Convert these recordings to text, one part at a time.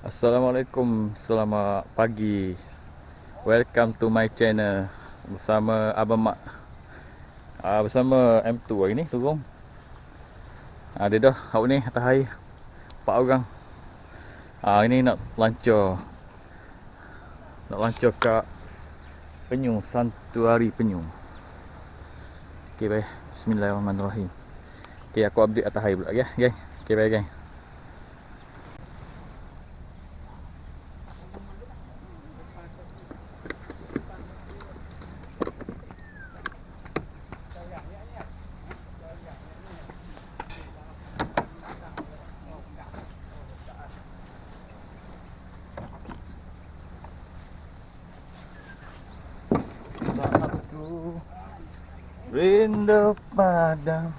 Assalamualaikum, selamat pagi. Welcome to my channel bersama Abang Mak. Bersama M2 hari ni turun. Dia dah hari ni atas air 4 orang. Hari ni nak lancar kat Penyu, Santuari Penyu. Okey baik, bismillahirrahmanirrahim. Okey, aku update atas air pula ya, guys. Okey baik guys. Saatku rindu padamu.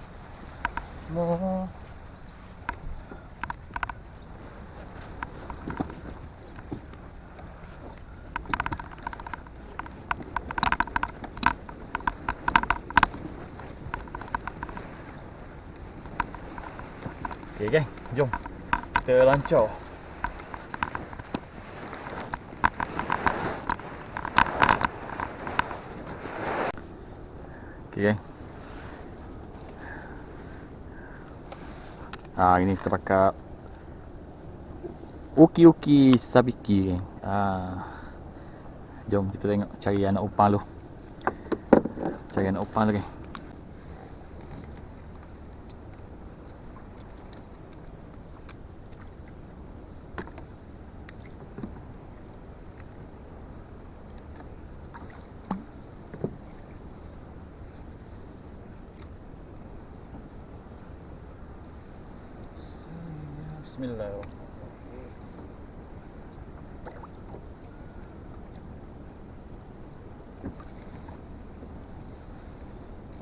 Okay geng, jom kita lancar. Okay geng. Ini kita pakai Uki Sabiki geng. Jom kita tengok cari anak upang dulu. Cari anak upang dulu geng. Bismillahirrahmanirrahim.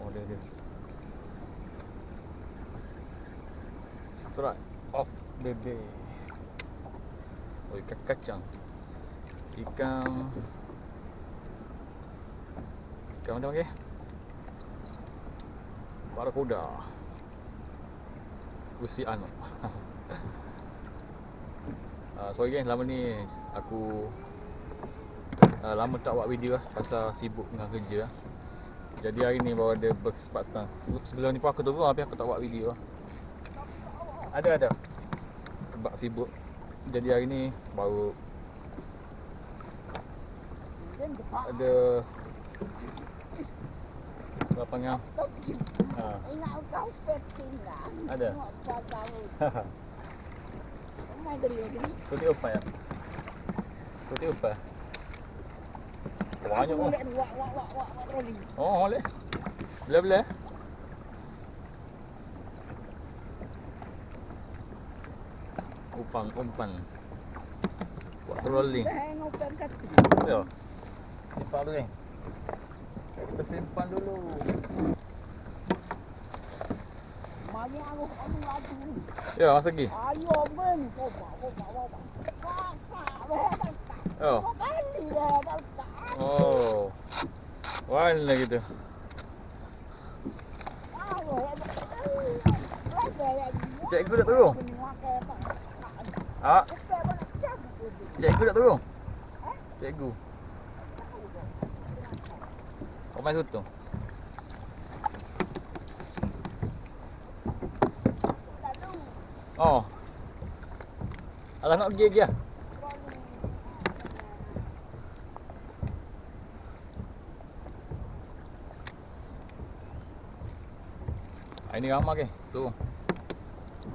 Oh dia. Strike off baby. Oh ikan kacang. Ikan mana panggil? Barakuda. Usian. Sorry guys, lama ni aku lama tak buat video lah, pasal sibuk dengan kerja lah. Jadi hari ni baru ada berkesempatan. Sebelum ni pun aku turun tapi aku tak buat video lah. Ada sebab sibuk. Jadi hari ni baru ada apa panggil? Ada. Kuti apa ya? Kuti apa? Banyak oh. Oh, boleh. Boleh. Umpan. Buat trolling. Ya. Simpan dulu ni. Kita simpan dulu. Ya, masa lagi. Oh. Warna gitu. Cikgu dah turun. Cikgu dah turun. Cikgu. Kau main sutu. Oh. Alah nak pergi lah. Ini ramah ke? Tu.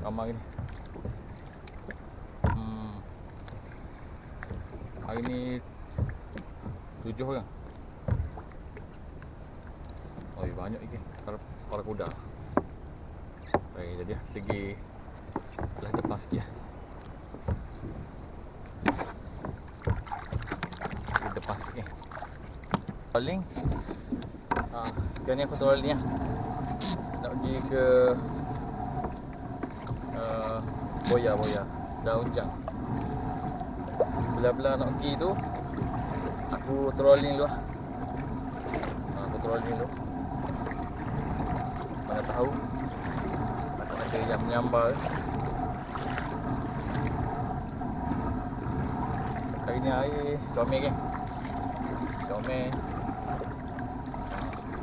Ramah ni. Hari ni 7 orang. Oh, banyak lagi. Para kuda. Baik, jadi segi belah depan sikit lah. Di depan sikit ni. Trolling. Sekarang ni aku trolling lah. Nak pergi ke Boya Daun Jang. Belah-belah nak pergi tu aku trolling dulu lah. Aku trolling dulu. Mana tahu ada yang menyambar. Hari ni air comel kan. Comel.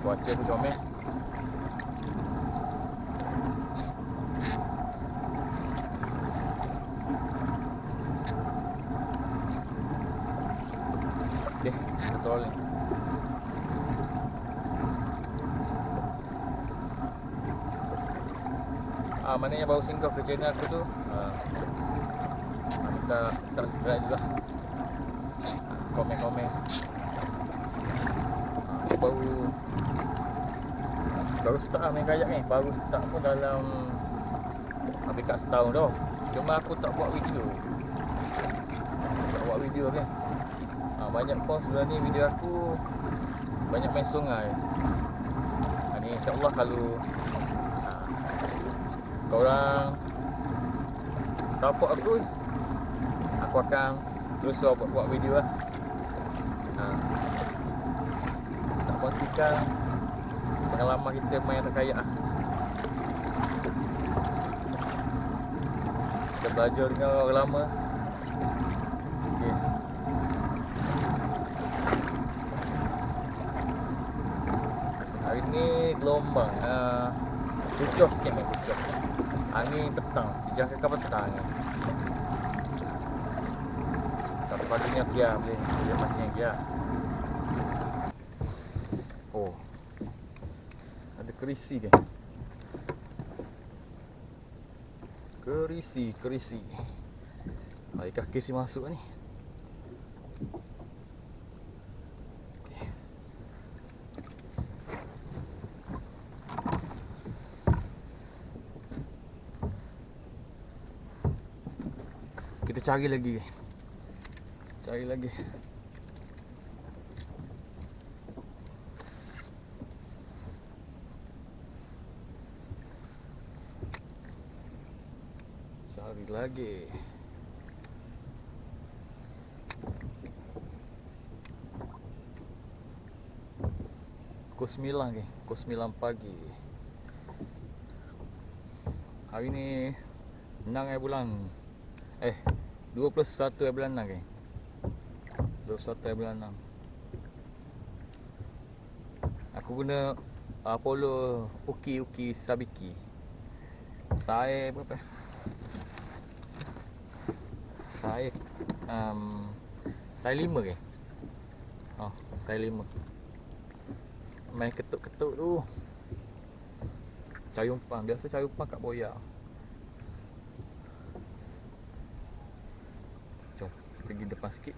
Cuaca pun comel. Okey, betul ni. Maknanya baru singgah ke channel aku tu. Minta subscribe juga. Komen-komen. Baru start main kayak ni. Baru start pun dalam hampir kat setahun dah. Cuma aku tak buat video. Tak buat video kan. Banyak pun sebelah ni video aku banyak main sungai. Ni insya-Allah kalau korang support aku akan terus buat video lah. Tak kongsikan pengalaman kita main atas kayak lah. Kita belajar dengan orang lama. Okay. Hari ni gelombang kucuh sikit main kucuh. Angin petang, dijangkakan petang ni. Kalau paginya biar boleh paginya biar. Oh, ada kerisi kan? Kerisi. Baik kaki si masuk ni. Kita cari lagi. Pukul 9 ke? Pukul 9 pagi. Hari ni 6 bulan 21 bulan 6 ke? 21 bulan 6. Aku guna Apollo Uki Sabiki. Saya berapa? Saya 5 ke? Saya 5. Main ketuk-ketuk tu. Cari umpan, biasa cari umpan kat boya. Jom pergi depan sikit.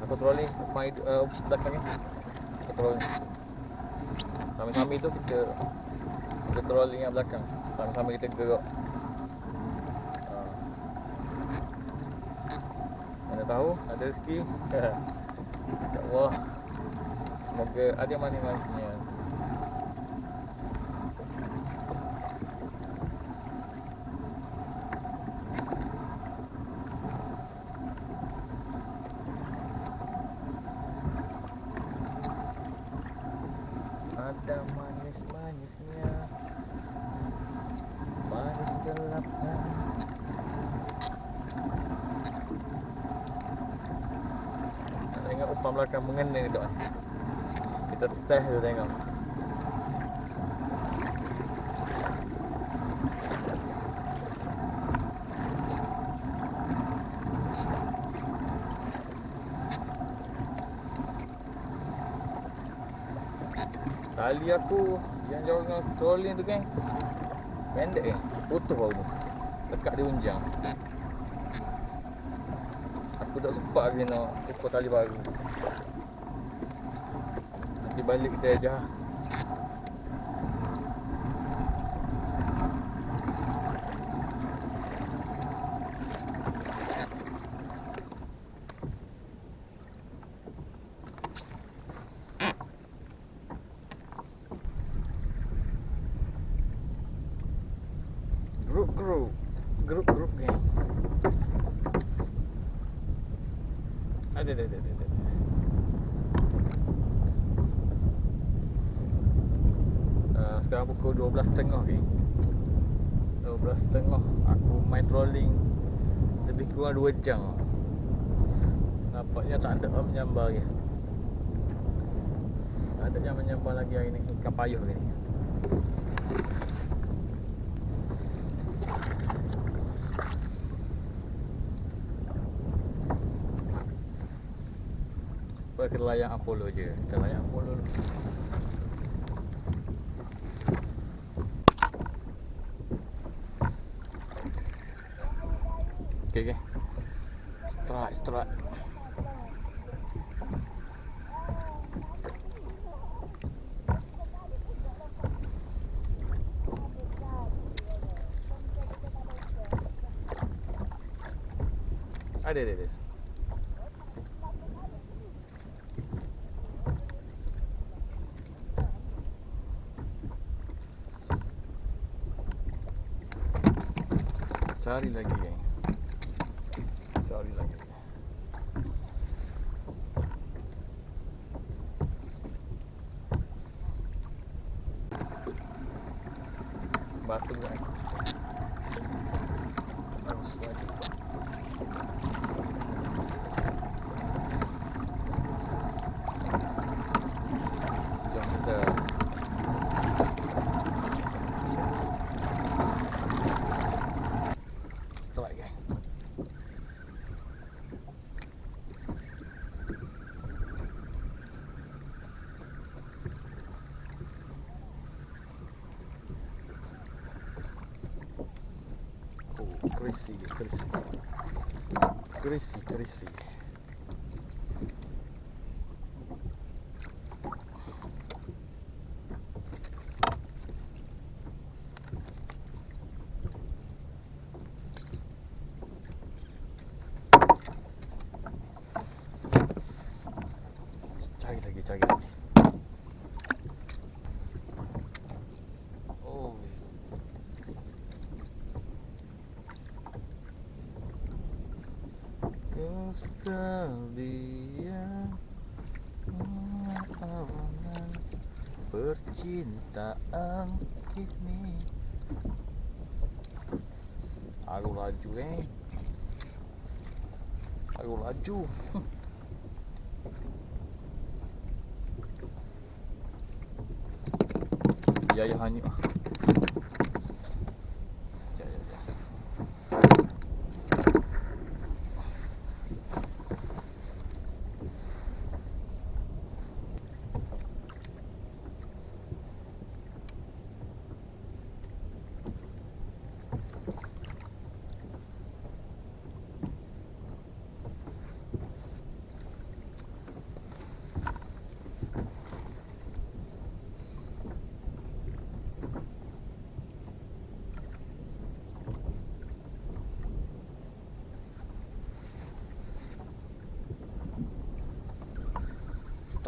Aku trolling office belakang ni. Aku trolling. Sambil-sambil tu kita trolling yang belakang. Sambil-sambil kita gerak. Mana tahu ada rezeki. InsyaAllah. Semoga ada manis-manisnya. Ada manis-manisnya, manis gelapnya. Tengok umpan belakang mengena tu. Kita test tu tengok. Tali aku yang jauh dengan trolling tu kan, pendek kan, putus baru tu, lekat di unjang. Aku tak sempat lagi nak ukur tali baru. Nanti balik kita ajar. Grup geng. Ada. Sekarang pukul 12.30 geng. 12.30. Aku main trolling lebih kurang 2 jam. Nampaknya tak ada orang menyambar lagi. Tak ada yang menyambar lagi hari ni. Ikan payuh ni. Kita kena layan Apollo je. Kita layan Apollo dulu. Okay. Strike. Ada. Cari lagi geng. Cari lagi. Batu geng. Harus lagi. Jom kita. Strike geng. Kerisi. Cari lagi. Oh. Sekalian awanan percintaan kini. Aku laju. Ya hanyut.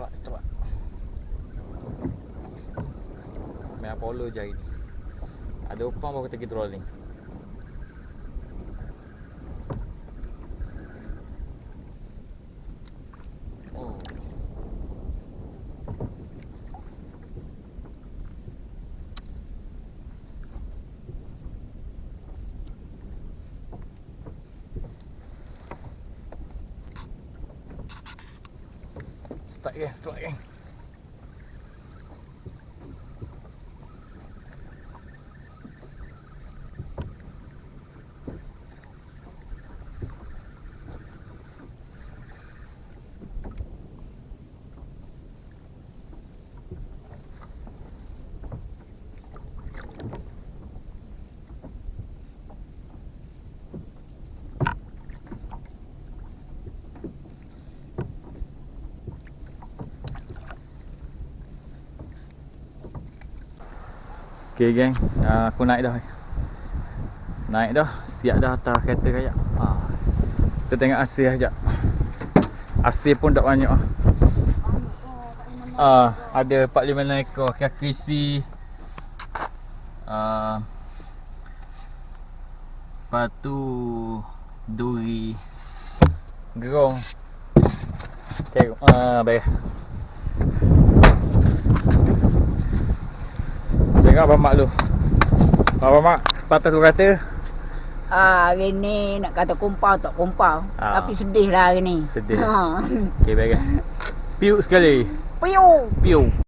Cepat. Main Apollo je hari ni. Ada upang baru kita pergi trolling. Oh. Start geng. Okay geng, aku naik dah. Siap dah atas kereta kayak. Kita tengok asir sekejap. Asir pun tak banyak. Ada 4-5 ekor kerisi. Lepas tu duri gerong. Tengok baik. Tengok Abang Mak lu. Abang Mak patah tu kata Hari ni nak kata kumpau tak kumpau. Tapi sedih lah hari ni. sedih. Okey baik. Piuk sekali. Piu. Piuk.